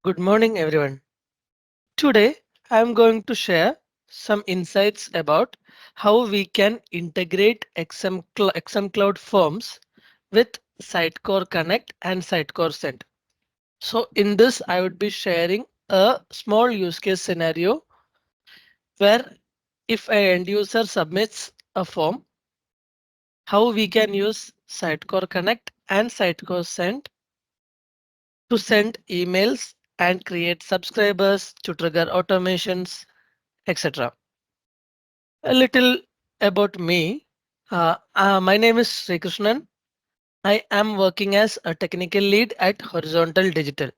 Good morning, everyone. Today, I am going to share some insights about how we can integrate XM Cloud Forms with Sitecore Connect and Sitecore Send. So, in this, I would be sharing a small use case scenario where if an end user submits a form, how we can use Sitecore Connect and Sitecore Send to send emails and create subscribers to trigger automations, etc. A little about me. My name is Sreekrishnan. I am working as a technical lead at Horizontal Digital.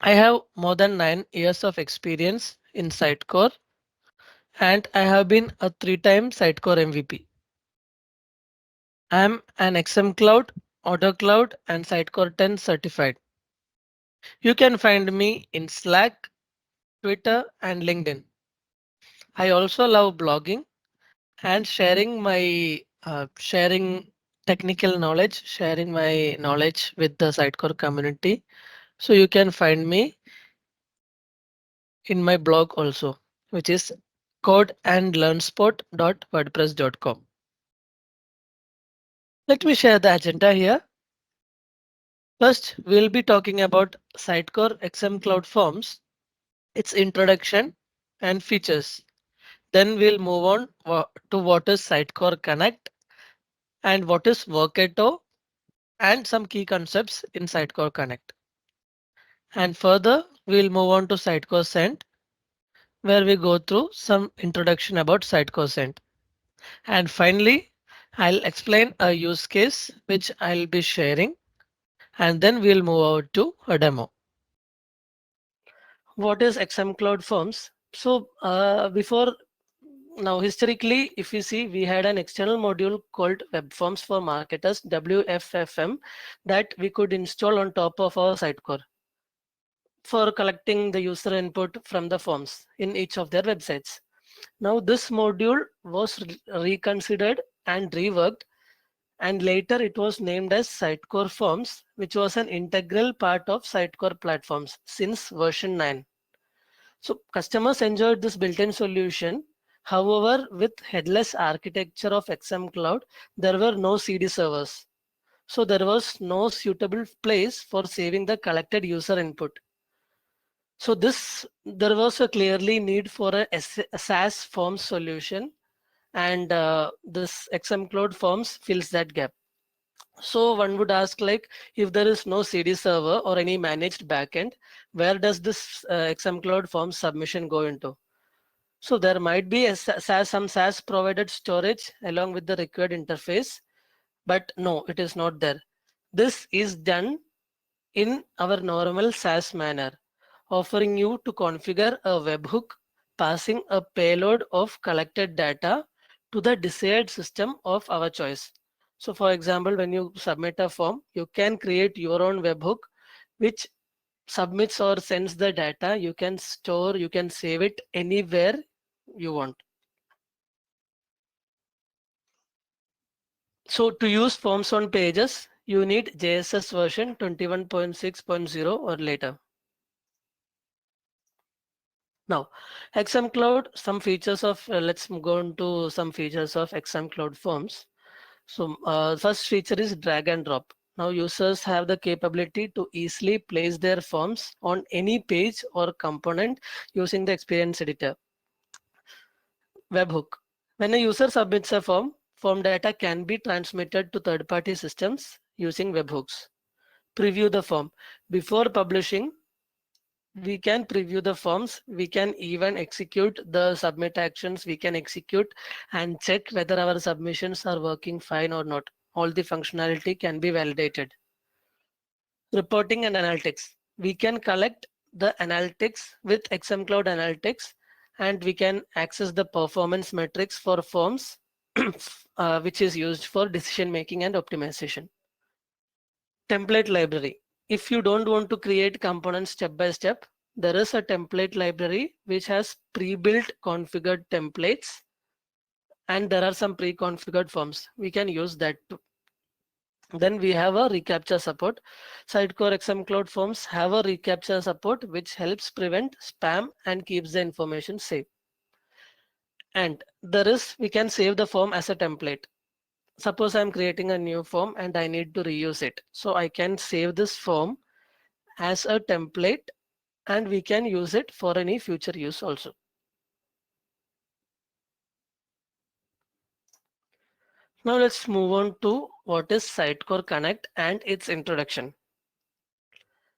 I have more than 9 years of experience in Sitecore and I have been a 3-time Sitecore MVP. I am an XM Cloud, Order Cloud, and Sitecore 10 certified. You can find me in Slack, Twitter, and LinkedIn. I also love blogging and sharing technical knowledge, sharing my knowledge with the Sitecore community. So you can find me in my blog also, which is codeandlearnsport.wordpress.com. Let me share the agenda here. First, we'll be talking about Sitecore XM Cloud Forms, its introduction and features. Then we'll move on to what is Sitecore Connect and what is Workato and some key concepts in Sitecore Connect. And further, we'll move on to Sitecore Send, where we go through some introduction about Sitecore Send. And finally, I'll explain a use case which I'll be sharing, and then we'll move over to a demo. What is XM Cloud Forms? So before now, historically, if you see, we had an external module called Web Forms for Marketers, WFFM, that we could install on top of our Sitecore for collecting the user input from the forms in each of their websites. Now this module was reconsidered and reworked, and later it was named as Sitecore Forms, which was an integral part of Sitecore platforms since version 9. So customers enjoyed this built-in solution. However, with headless architecture of XM Cloud, there were no CD servers. So there was no suitable place for saving the collected user input. So there was a clearly need for a SaaS forms solution, and this XM Cloud Forms fills that gap. So one would ask, like, if there is no CD server or any managed backend, where does this XM Cloud Forms submission go into? So there might be some SaaS provided storage along with the required interface, but no, it is not there. This is done in our normal SaaS manner, offering you to configure a webhook passing a payload of collected data to the desired system of our choice. So for example, when you submit a form, you can create your own webhook which submits or sends the data. You can store, you can save it anywhere you want. So to use forms on pages, you need JSS version 21.6.0 or later. Now, XM Cloud, some features of, let's go into some features of XM Cloud Forms. So first feature is drag and drop. Now users have the capability to easily place their forms on any page or component using the experience editor. Webhook. When a user submits a form, form data can be transmitted to third-party systems using webhooks. Preview the form. Before publishing, we can preview the forms. We can even execute the submit actions. We can execute and check whether our submissions are working fine or not. All the functionality can be validated. Reporting and analytics. We can collect the analytics with XM Cloud Analytics, and we can access the performance metrics for forms, which is used for decision making and optimization. Template library. If you don't want to create components step by step, there is a template library which has pre-built configured templates, and there are some pre-configured forms. We can use that too. Then we have a reCAPTCHA support. Sitecore XM Cloud Forms have a reCAPTCHA support which helps prevent spam and keeps the information safe. And there is, we can save the form as a template. Suppose I'm creating a new form and I need to reuse it. So I can save this form as a template and we can use it for any future use also. Now let's move on to what is Sitecore Connect and its introduction.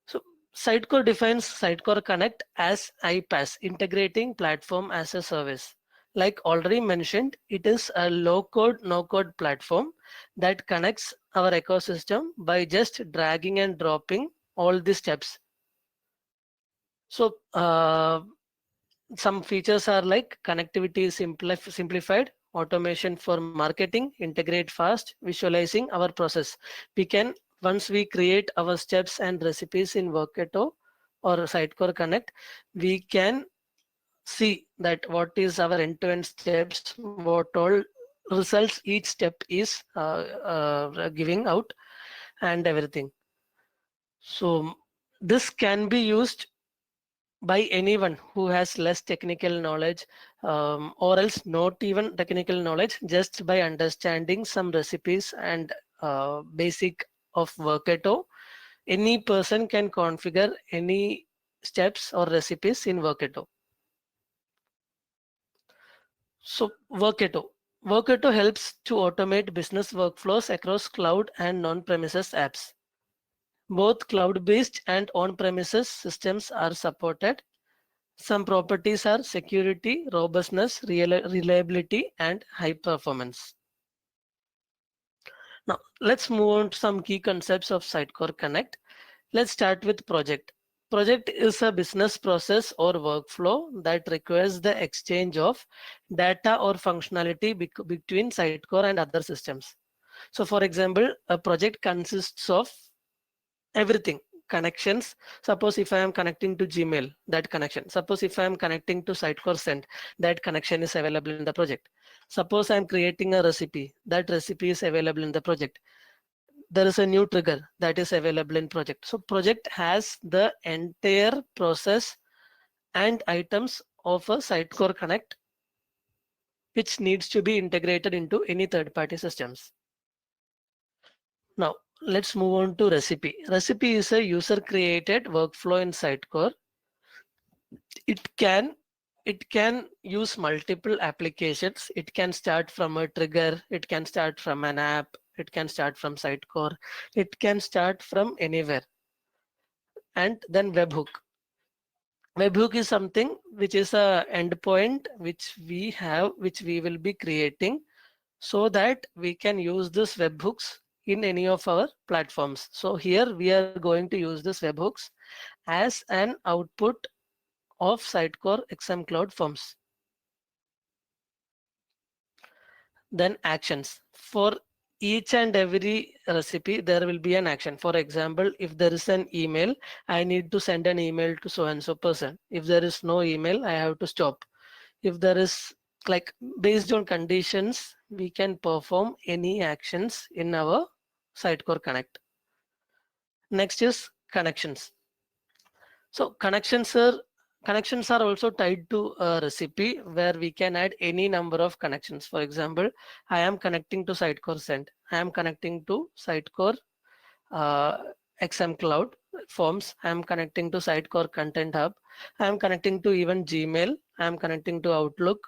So Sitecore defines Sitecore Connect as iPaaS, integrating platform as a service. Like already mentioned, it is a low code, no code platform that connects our ecosystem by just dragging and dropping all the steps. So some features are like connectivity is simplified, automation for marketing, integrate fast, visualizing our process. We can, once we create our steps and recipes in Workato or Sitecore Connect, we can see that what is our end-to-end steps, what all results each step is giving out and everything. So this can be used by anyone who has less technical knowledge or else not even technical knowledge, just by understanding some recipes and basic of Workato. Any person can configure any steps or recipes in Workato. So Workato helps to automate business workflows across cloud and non-premises apps. Both cloud-based and on-premises systems are supported. Some properties are security, robustness, reliability, and high performance. Now, let's move on to some key concepts of Sitecore Connect. Let's start with project. Project is a business process or workflow that requires the exchange of data or functionality between Sitecore and other systems. So, for example, a project consists of everything. Connections. Suppose if I am connecting to Gmail, that connection. Suppose if I am connecting to Sitecore Send, that connection is available in the project. Suppose I am creating a recipe, that recipe is available in the project. There is a new trigger that is available in project. So project has the entire process and items of a Sitecore Connect, which needs to be integrated into any third-party systems. Now, let's move on to recipe. Recipe is a user-created workflow in Sitecore. It can use multiple applications. It can start from a trigger. It can start from an app. It can start from Sitecore. It can start from anywhere. And then webhook. Webhook is something which is a endpoint which we will be creating so that we can use this webhooks in any of our platforms. So here we are going to use this webhooks as an output of Sitecore XM Cloud Forms. Then actions. For each and every recipe, there will be an action. For example, if there is an email, I need to send an email to so and so person. If there is no email, I have to stop. If there is, like, based on conditions, we can perform any actions in our Sitecore Connect. Next is connections. So connections are also tied to a recipe where we can add any number of connections. For example, I am connecting to Sitecore Send. I am connecting to Sitecore uh, XM Cloud Forms. I am connecting to Sitecore Content Hub. I am connecting to even Gmail. I am connecting to Outlook.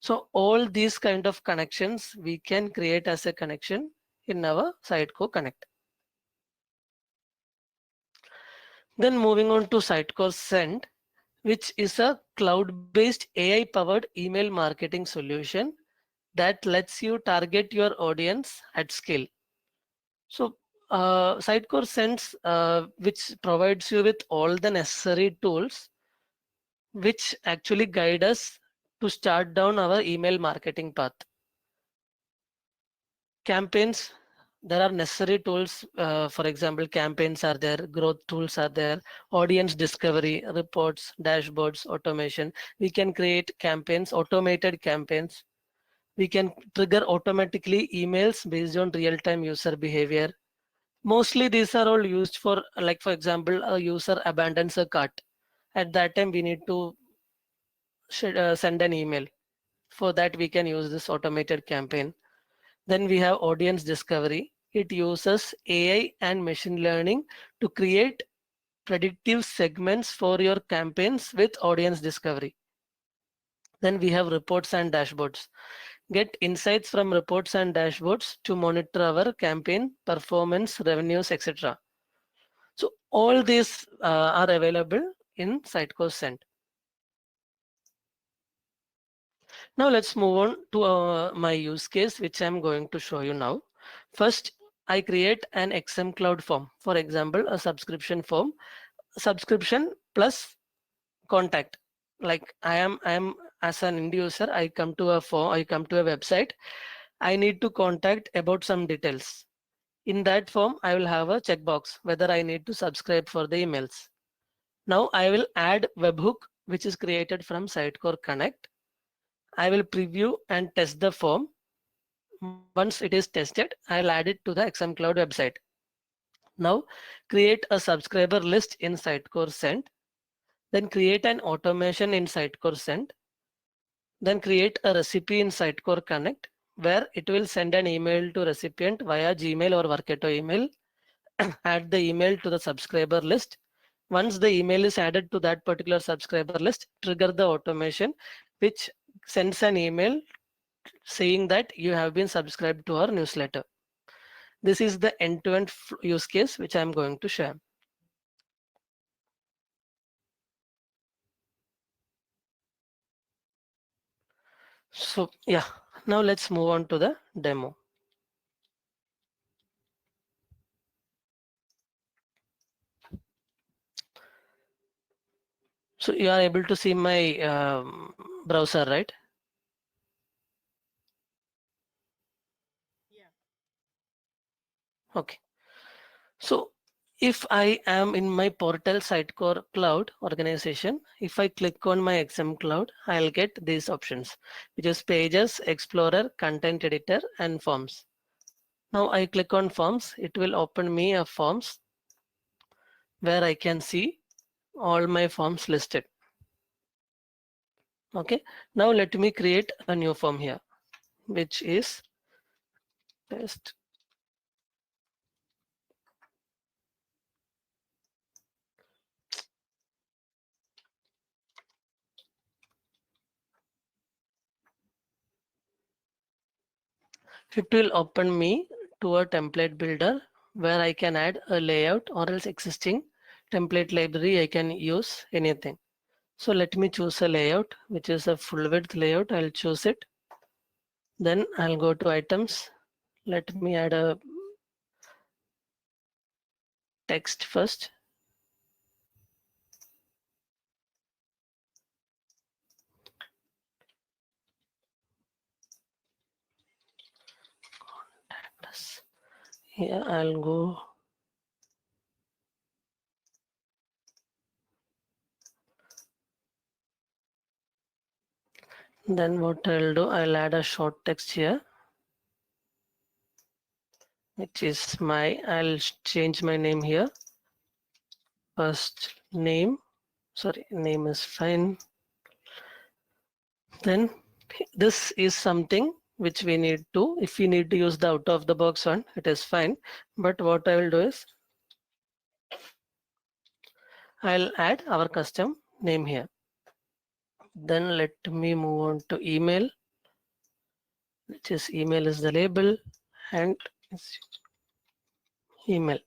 So all these kind of connections we can create as a connection in our Sitecore Connect. Then moving on to Sitecore Send, which is a cloud-based AI-powered email marketing solution that lets you target your audience at scale. So Sitecore Sends, which provides you with all the necessary tools, which actually guide us to start down our email marketing path. Campaigns, there are necessary tools. For example, campaigns are there, growth tools are there, audience discovery, reports, dashboards, automation. We can create campaigns, automated campaigns. We can trigger automatically emails based on real-time user behavior. Mostly these are all used for, like for example, a user abandons a cart. At that time, we need to send an email. For that, we can use this automated campaign. Then we have audience discovery. It uses AI and machine learning to create predictive segments for your campaigns with audience discovery. Then we have reports and dashboards. Get insights from reports and dashboards to monitor our campaign performance, revenues, etc. So all these are available in Sitecore Send. Now let's move on to my use case, which I'm going to show you now. First, I create an XM Cloud form. For example, a subscription form, subscription plus contact. Like I am as an end user, I come to a form, I come to a website. I need to contact about some details. In that form, I will have a checkbox whether I need to subscribe for the emails. Now I will add webhook, which is created from Sitecore Connect. I will preview and test the form. Once it is tested, I'll add it to the XM Cloud website. Now create a subscriber list in Sitecore Send. Then create an automation in Sitecore Send. Then create a recipe in Sitecore Connect where it will send an email to recipient via Gmail or Workato email. Add the email to the subscriber list. Once the email is added to that particular subscriber list, trigger the automation which sends an email saying that you have been subscribed to our newsletter. This is the end-to-end use case which I'm going to share. So yeah, now let's move on to the demo. So you are able to see my browser, right? Yeah. Okay. So if I am in my portal Sitecore Cloud organization, if I click on my XM Cloud, I'll get these options, which is Pages, Explorer, Content Editor, and Forms. Now I click on Forms, it will open me a Forms where I can see all my forms listed. Okay. Now let me create a new form here, which is test. It will open me to a template builder where I can add a layout or else existing template library. I can use anything. So let me choose a layout, which is a full width layout. I'll choose it. Then I'll go to items. Let me add a text first. Here I'll go. Then what I'll do, I'll add a short text here, which is I'll change my name here. First name, sorry, name is fine. Then this is something which we need to, if we need to use the out of the box one, it is fine. But what I will do is I'll add our custom name here. Then let me move on to email, which is email is the label and email.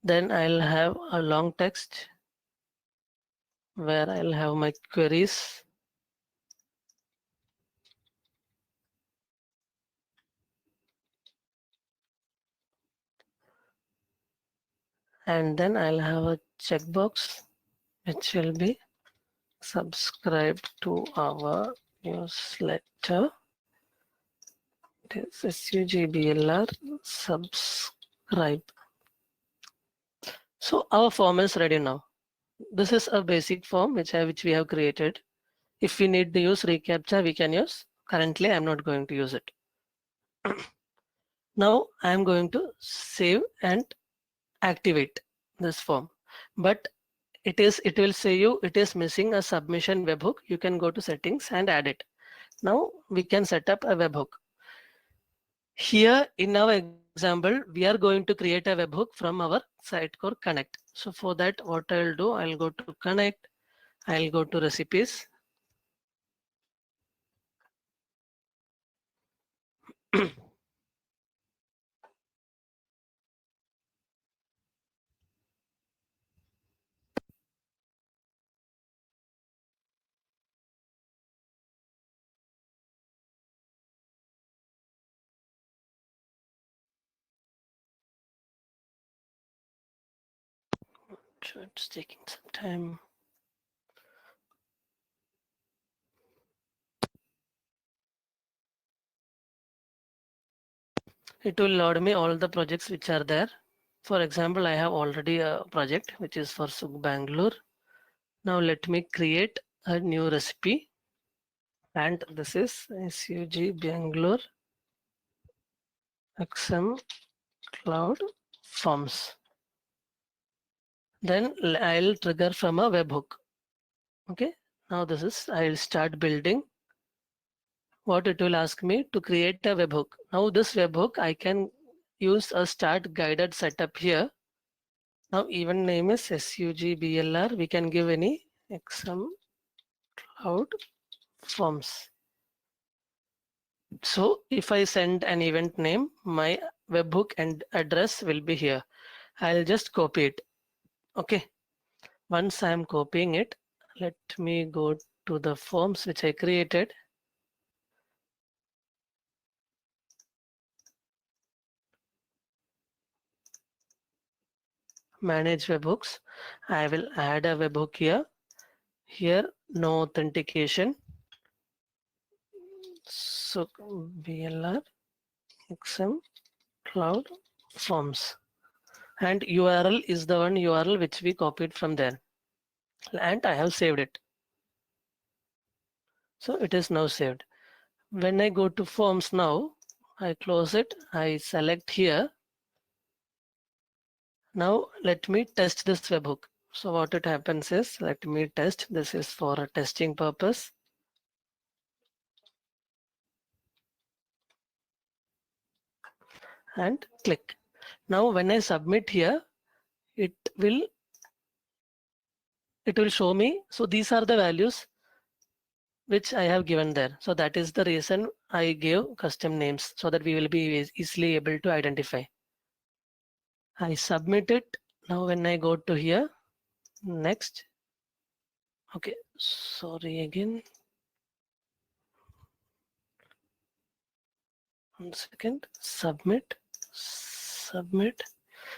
Then I'll have a long text where I'll have my queries. And then I'll have a checkbox which will be subscribe to our newsletter. It is SUGBLR subscribe. So our form is ready now. This is a basic form which we have created. If we need to use reCAPTCHA, we can use. Currently, I'm not going to use it. Now I am going to save and activate this form, but it will say you it is missing a submission webhook. You can go to settings and add it. Now we can set up a webhook. Here in our example, we are going to create a webhook from our Sitecore Connect. So for that, what I'll do, I'll go to Connect, I'll go to recipes. So it's taking some time. It will load me all the projects which are there. For example, I have already a project which is for SUG Bangalore. Now let me create a new recipe, and this is SUG Bangalore XM Cloud Forms. Then I'll trigger from a webhook. Okay. Now this is, I'll start building. What it will ask me to create a webhook. Now this webhook, I can use a start guided setup here. Now event name is SUGBLR. We can give any XM Cloud Forms. So if I send an event name, my webhook and address will be here. I'll just copy it. Okay. Once I'm copying it, let me go to the forms which I created. Manage webhooks. I will add a webhook here. Here, no authentication. So BLR XM Cloud Forms. And URL is the one URL which we copied from there. And I have saved it. So it is now saved. When I go to forms now, I close it. I select here. Now let me test this webhook. So what it happens is, let me test. This is for a testing purpose. And click. Now when I submit here, it will show me. So these are the values which I have given there. So that is the reason I gave custom names, so that we will be easily able to identify. I submit it. Now when I go to here, next. Okay, sorry again. 1 second. Submit.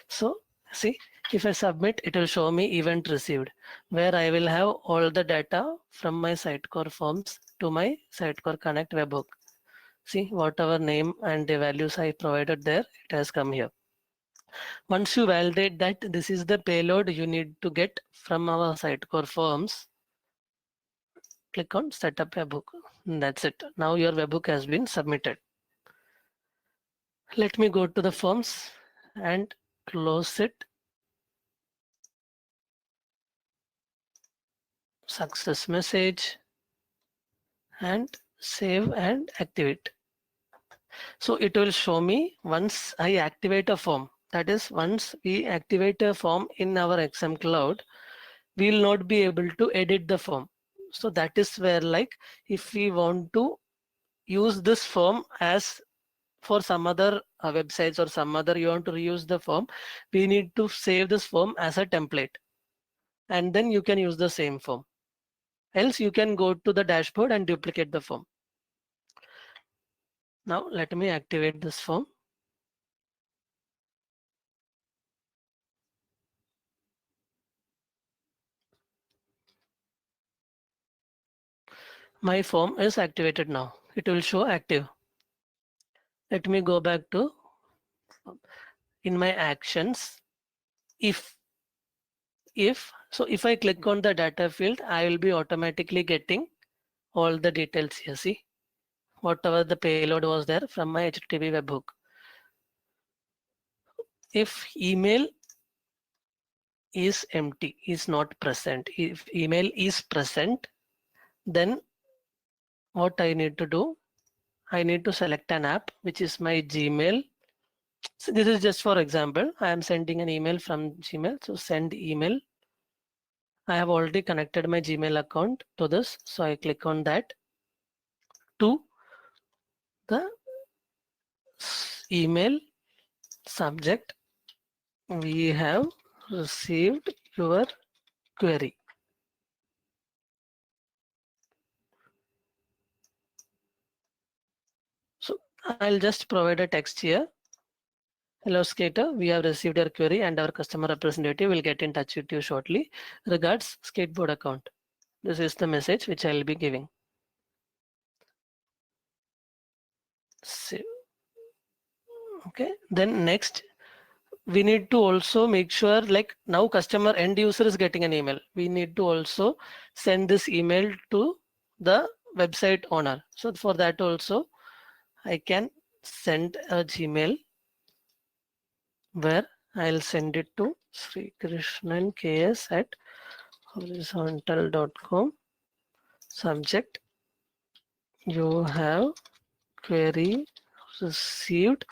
So see, if I submit, it will show me event received, where I will have all the data from my Sitecore forms to my Sitecore Connect webhook. See, whatever name and the values I provided there, it has come here. Once you validate that this is the payload you need to get from our Sitecore forms, click on Setup Webhook. That's it. Now your webhook has been submitted. Let me go to the forms and close it. Success message, and save and activate. So it will show me once I activate a form. That is, once we activate a form in our XM Cloud, we will not be able to edit the form. So that is where, like, if we want to use this form as for some other websites or some other you want to reuse the form, we need to save this form as a template, and then you can use the same form. Else you can go to the dashboard and duplicate the form. Now let me activate this form. My form is activated now. It will show active. Let me go back to in my actions. If if I click on the data field, I will be automatically getting all the details here. See, whatever the payload was there from my HTTP webhook. if email is empty, is not present. If email is present, then what I need to do, I need to select an app, which is my Gmail. So this is just for example. I am sending an email from Gmail. So send email. I have already connected my Gmail account to this. So I click on that to the email subject. We have received your query. So I'll just provide a text here. Hello Skater, we have received your query and our customer representative will get in touch with you shortly. Regards, skateboard account. This is the message which I will be giving. So, okay, then next we need to also make sure, like now customer end user is getting an email. We need to also send this email to the website owner. So for that also I can send a Gmail where I'll send it to Sreekrishnan KS at horizontal.com. Subject, you have query received,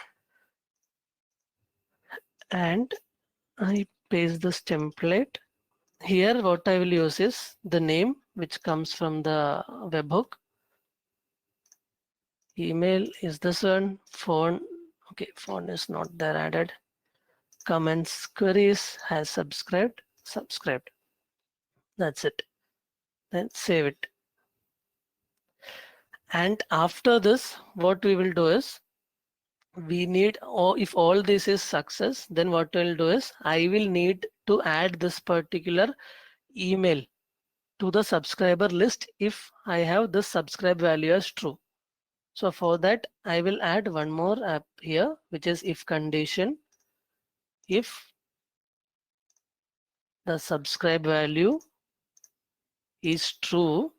and I paste this template. Here what I will use is the name which comes from the webhook. Email is this one. Phone, okay, phone is not there added. Comments, queries has subscribed. That's it. Then save it. And after this, what we will do is we need, or if all this is success, then what we'll do is I will need to add this particular email to the subscriber list if I have this subscribe value as true. So for that, I will add one more app here, which is if condition. If the subscribe value is true,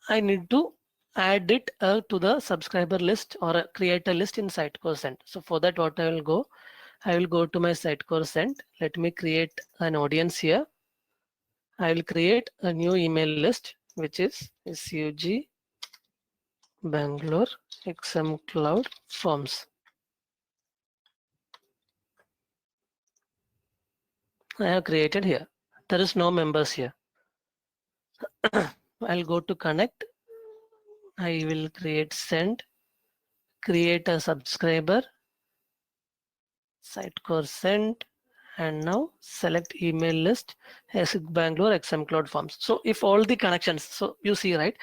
I need to add it to the subscriber list or create a list in Sitecore Send. So for that, what I will go to my Sitecore Send. Let me create an audience here. I will create a new email list, which is SUG Bangalore XM Cloud Forms. I have created here. There is no members here. I'll go to connect. I will create send, create a subscriber, Sitecore send, and now select email list SUG Bangalore XM Cloud Forms. So if all the connections, so you see, right,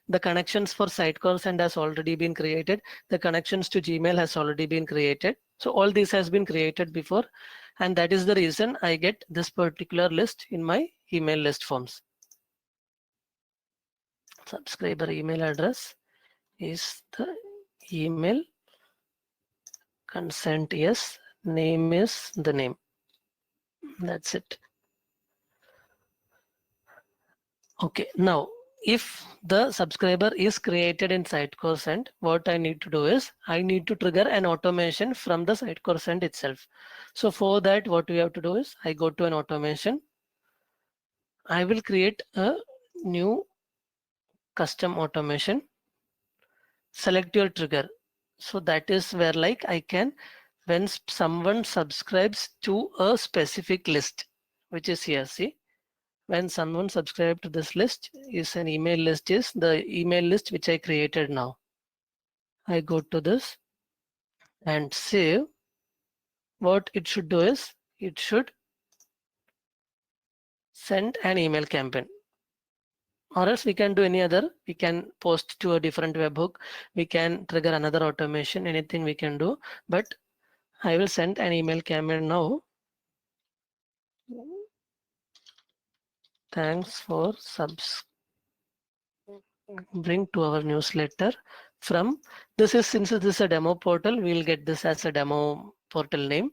the connections for Sitecore send has already been created. The connections to Gmail has already been created. So all this has been created before, and that is the reason I get this particular list in my email list forms. Subscriber email address is the email, consent yes, name is the name. That's it. Okay, now if the subscriber is created in Sitecore Send, what I need to do is I need to trigger an automation from the Sitecore Send itself. So for that, what we have to do is I go to an automation. I will create a new custom automation. Select your trigger. So that is where like I can, when someone subscribes to a specific list, which is here, see, when someone subscribed to this list is an email list, is the email list which I created now. I go to this and save. What it should do is it should send an email campaign, or else we can do any other. We can post to a different webhook. We can trigger another automation, anything we can do, but I will send an email campaign now. Thanks for subscribing to our newsletter from, this is, since this is a demo portal, we'll get this as a demo portal name.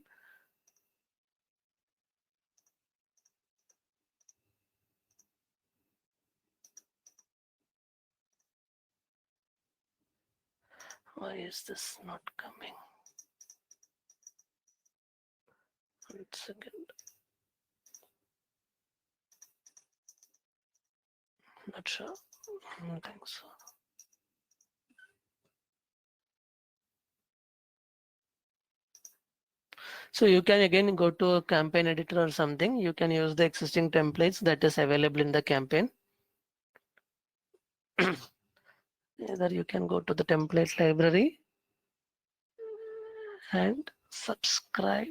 Why is this not coming? 1 second. Not sure. I don't think so. So you can again go to a campaign editor or something. You can use the existing templates that is available in the campaign. Either you can go to the template library and subscribe.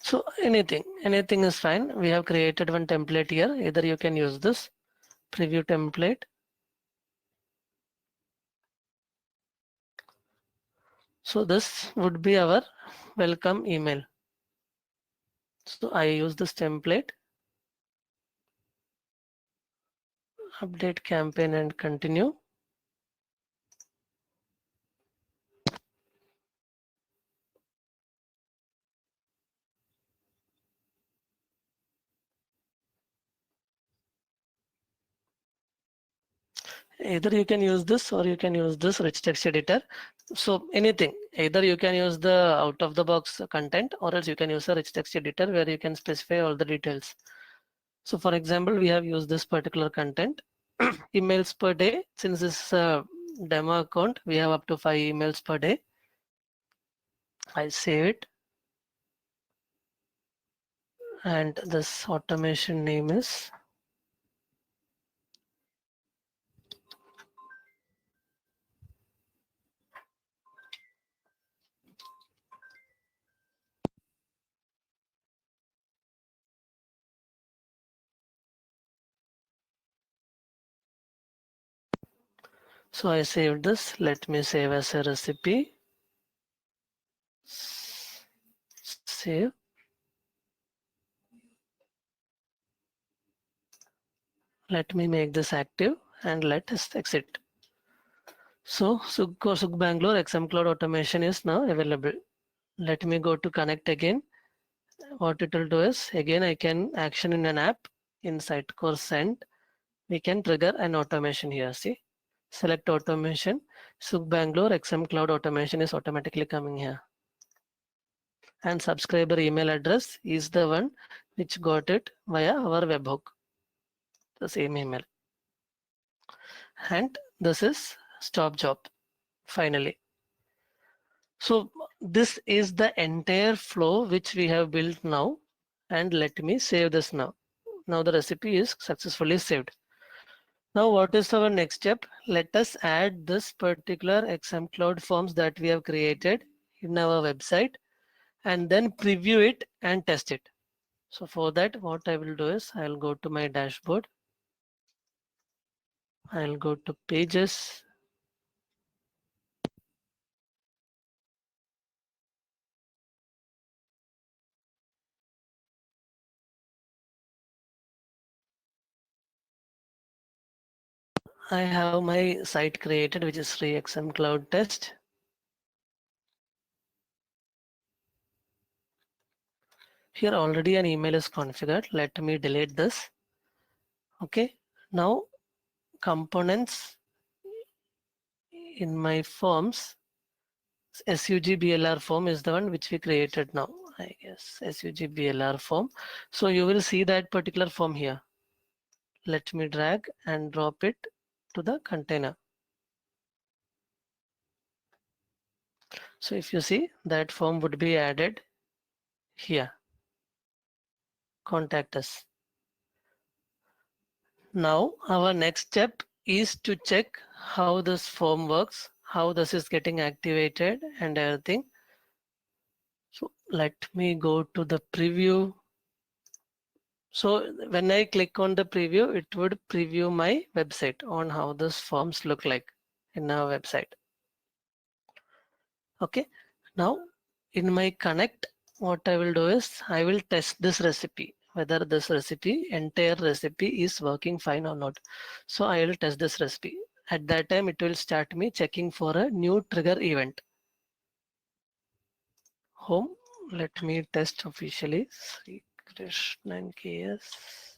So anything is fine. We have created one template here. Either you can use this preview template. So this would be our welcome email. So I use this template, update campaign and continue. Either you can use this or you can use this rich text editor. So anything, either you can use the out of the box content or else you can use a rich text editor where you can specify all the details. So for example, we have used this particular content, emails per day. Since this demo account, we have up to 5 emails per day. I save it. And this automation name is so I saved this. Let me save as a recipe. Save. Let me make this active and let us exit. So SUG Bangalore XM Cloud Automation is now available. Let me go to connect again. What it will do is again I can action in an app in Sitecore send. We can trigger an automation here. See, select automation. SUG Bangalore XM Cloud Automation is automatically coming here. And subscriber email address is the one which got it via our webhook. The same email. And this is stop job finally. So this is the entire flow which we have built now, and let me save this now. Now the recipe is successfully saved. Now what is our next step? Let us add this particular XM Cloud forms that we have created in our website and then preview it and test it. So for that, what I will do is I'll go to my dashboard. I'll go to pages. I have my site created, which is XM Cloud Test. Here already an email is configured. Let me delete this. Okay. Now components in my forms, SUG BLR form is the one which we created now. I guess SUG BLR form. So you will see that particular form here. Let me drag and drop it to the container. So if you see, that form would be added here. Contact us. Now our next step is to check how this form works, how this is getting activated and everything. So let me go to the preview. So when I click on the preview, it would preview my website on how those forms look like in our website. Okay. Now in my connect, what I will do is I will test this recipe, whether this entire recipe is working fine or not. So I will test this recipe. At that time, it will start me checking for a new trigger event. Home, let me test officially. Sreekrishnan KS.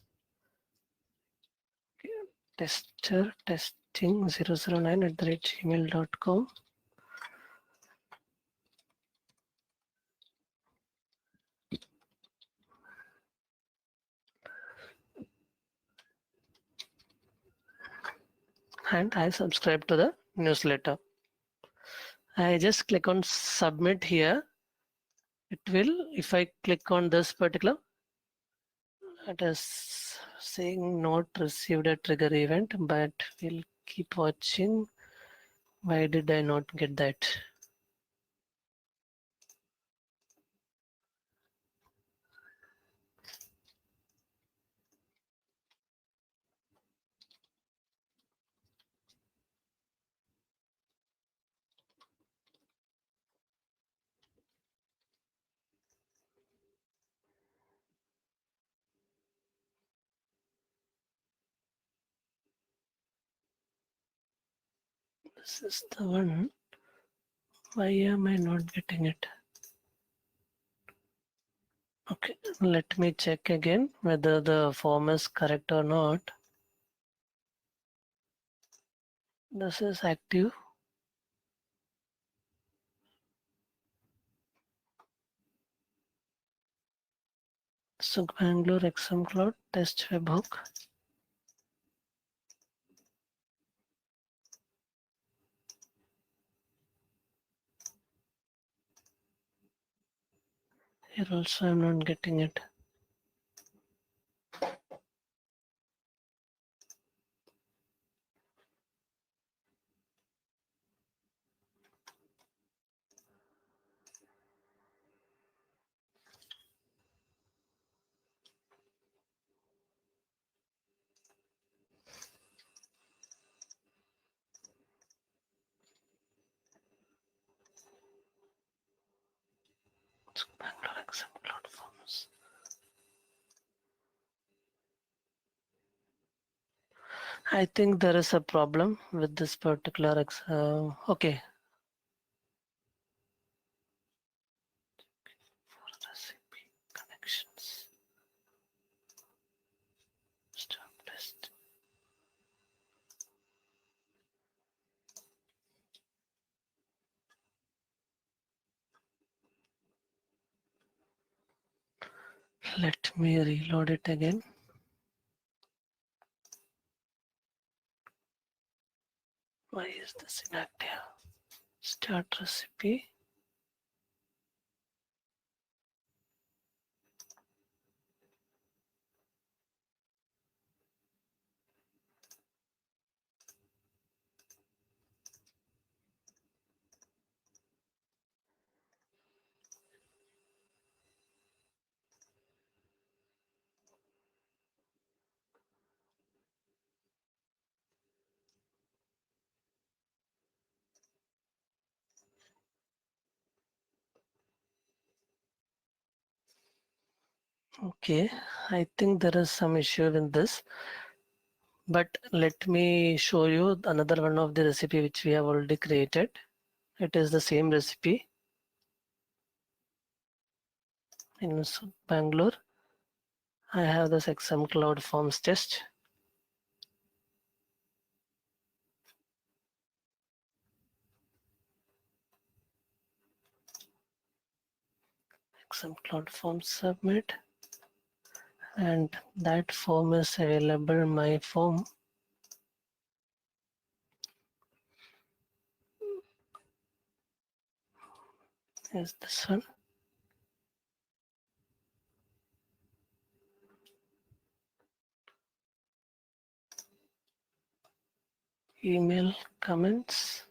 tester testing 009 at the rate gmail.com. And I subscribe to the newsletter. I just click on submit here. It will, if I click on this particular, it is saying not received a trigger event, but we'll keep watching. Why did I not get that? This is the one. Why am I not getting it? Okay, let me check again whether the form is correct or not. This is active. SUG Bangalore XM Cloud test webhook. Here also I'm not getting it. SUG Bangalore XM Cloud forms. I think there is a problem with this particular okay. For recipe connections. Stop test. Let me reload it again. Why is this inactive? Start recipe. Okay, I think there is some issue with this, but let me show you another one of the recipe which we have already created. It is the same recipe in Bangalore. I have this XM Cloud Forms test. XM Cloud Forms submit, and that form is available. My form is this one. Email comments.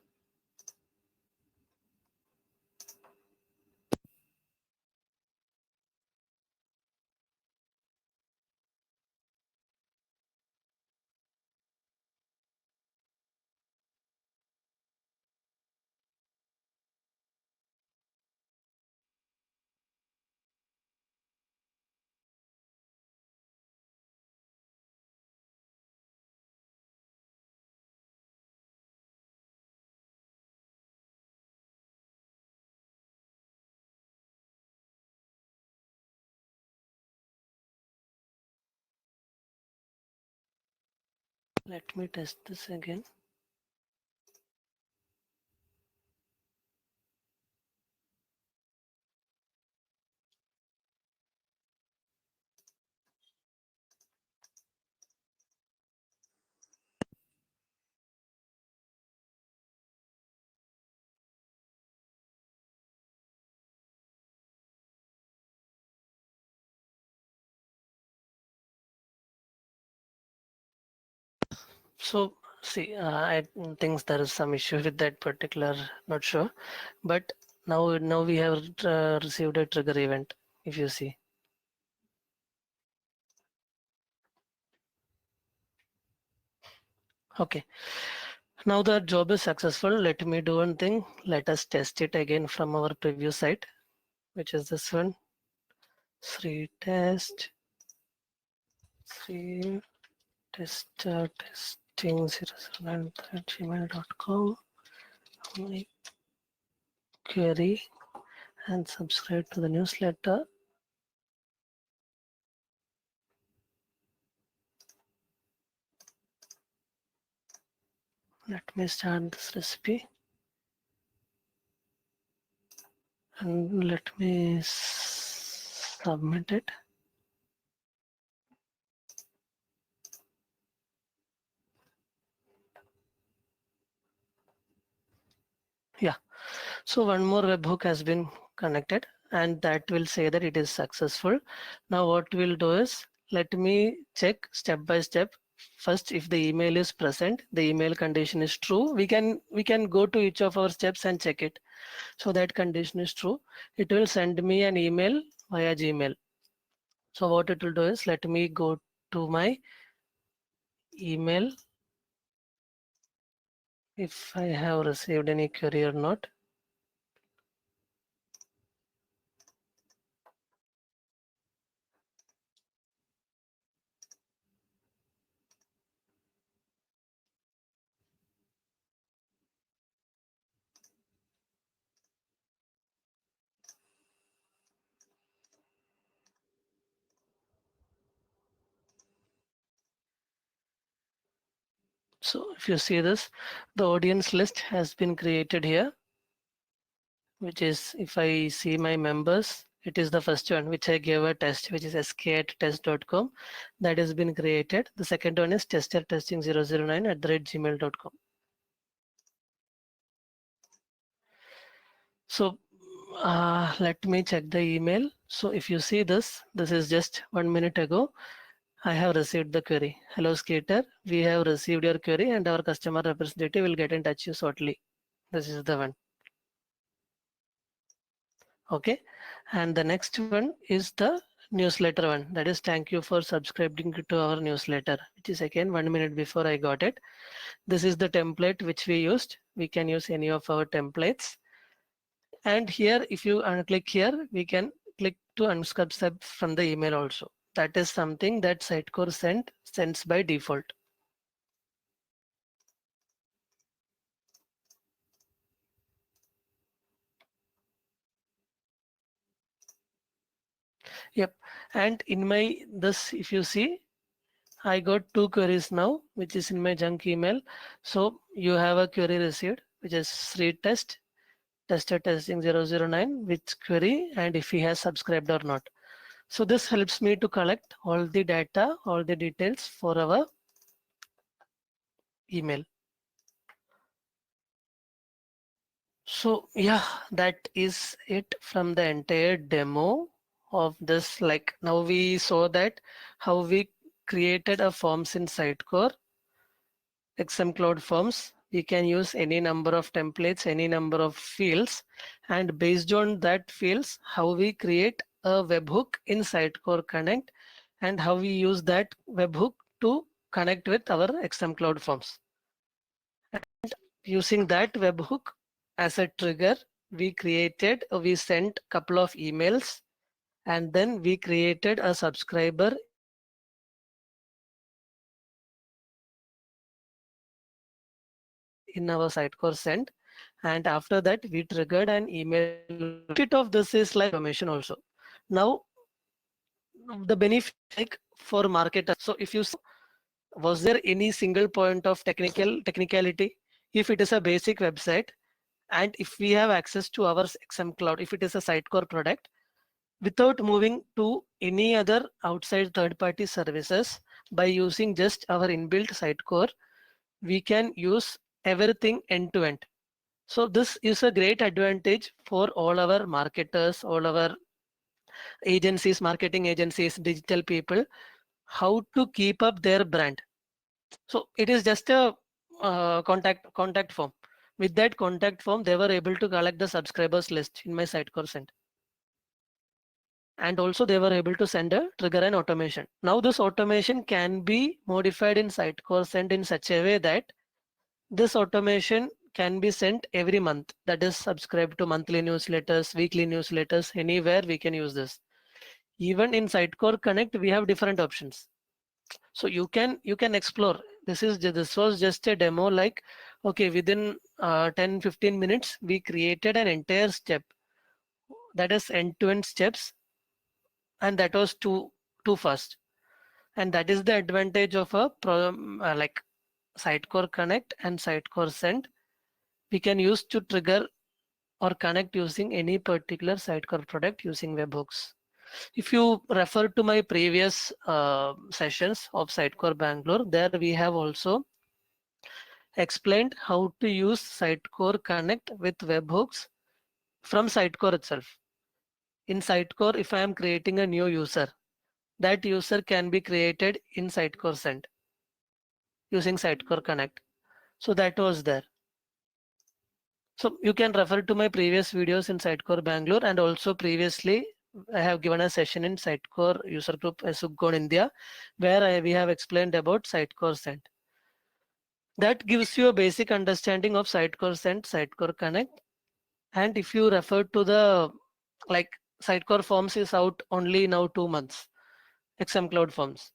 Let me test this again. So see, I think there is some issue with that particular, not sure, but now we have received a trigger event. If you see, okay, now the job is successful. Let me do one thing. Let us test it again from our previous site, which is this one. Three test, three testing 009 @gmail.com. My query and subscribe to the newsletter. Let me start this recipe and let me submit it. Yeah, so one more webhook has been connected and that will say that it is successful. Now what we'll do is, let me check step by step. First, if the email is present, the email condition is true, we can go to each of our steps and check it. So that condition is true. It will send me an email via Gmail. So what it will do is, let me go to my email if I have received any query or not. So if you see this, the audience list has been created here, which is, if I see my members, it is the first one which I gave a test, which is sk@test.com. That has been created. The second one is testertesting009 @gmail.com. So let me check the email. So if you see this, this is just 1 minute ago. I have received the query. Hello, Skater. We have received your query and our customer representative will get in touch you shortly. This is the one. Okay. And the next one is the newsletter one. That is, thank you for subscribing to our newsletter, which is again 1 minute before I got it. This is the template which we used. We can use any of our templates. And here, if you click here, we can click to unsubscribe from the email also. That is something that Sitecore sends by default. Yep. And in my this, if you see, I got two queries now, which is in my junk email. So you have a query received, which is tester testing 009, which query and if he has subscribed or not. So this helps me to collect all the data, all the details for our email. So yeah, that is it from the entire demo of this. Like, now we saw that how we created a forms in Sitecore, XM Cloud Forms. We can use any number of templates, any number of fields, and based on that fields, how we create a webhook in Sitecore Connect, and how we use that webhook to connect with our XM Cloud Forms. Using that webhook as a trigger, we sent couple of emails, and then we created a subscriber in our Sitecore Send, and after that we triggered an email in our Sitecore Send, and after that we triggered an email also. Benefit of this is like automation also. Now the benefit like for marketers. So if you Was there any single point of technicality? If it is a basic website, and if we have access to our XM Cloud, if it is a Sitecore product, without moving to any other outside third-party services, by using just our inbuilt Sitecore, we can use everything end to end. So this is a great advantage for all our marketers, all our agencies, marketing agencies, digital people, how to keep up their brand. So it is just a contact form. With that contact form, they were able to collect the subscribers list in my Sitecore Send. And also they were able to send a trigger and automation. Now this automation can be modified in Sitecore Send in such a way that this automation can be sent every month. That is subscribe to monthly newsletters, weekly newsletters, anywhere we can use this. Even in Sitecore Connect, we have different options. So you can explore. This was just a demo, like, okay, within 10-15 minutes we created an entire step, that is end-to-end steps, and that was too fast. And that is the advantage of a like Sitecore Connect and Sitecore Send. We can use to trigger or connect using any particular Sitecore product using webhooks. If you refer to my previous sessions of Sitecore Bangalore, there we have also explained how to use Sitecore Connect with webhooks from Sitecore itself. In Sitecore, if I am creating a new user, that user can be created in Sitecore Send using Sitecore Connect. So that was there. So you can refer to my previous videos in Sitecore Bangalore, and also previously I have given a session in Sitecore user group SUG on India, where we have explained about Sitecore Send. That gives you a basic understanding of Sitecore Send, Sitecore Connect. And if you refer to the, like, Sitecore Forms is out only now 2 months, XM Cloud Forms.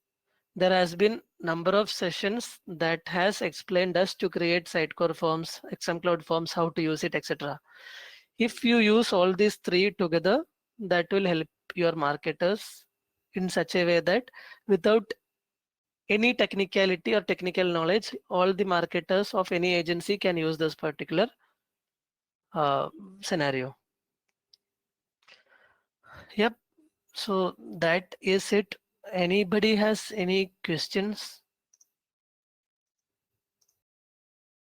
There has been number of sessions that has explained us to create Sitecore Forms, XM Cloud Forms, how to use it, etc. If you use all these three together, that will help your marketers in such a way that without any technicality or technical knowledge, all the marketers of any agency can use this particular uh, scenario. Yep. So that is it. Anybody has any questions?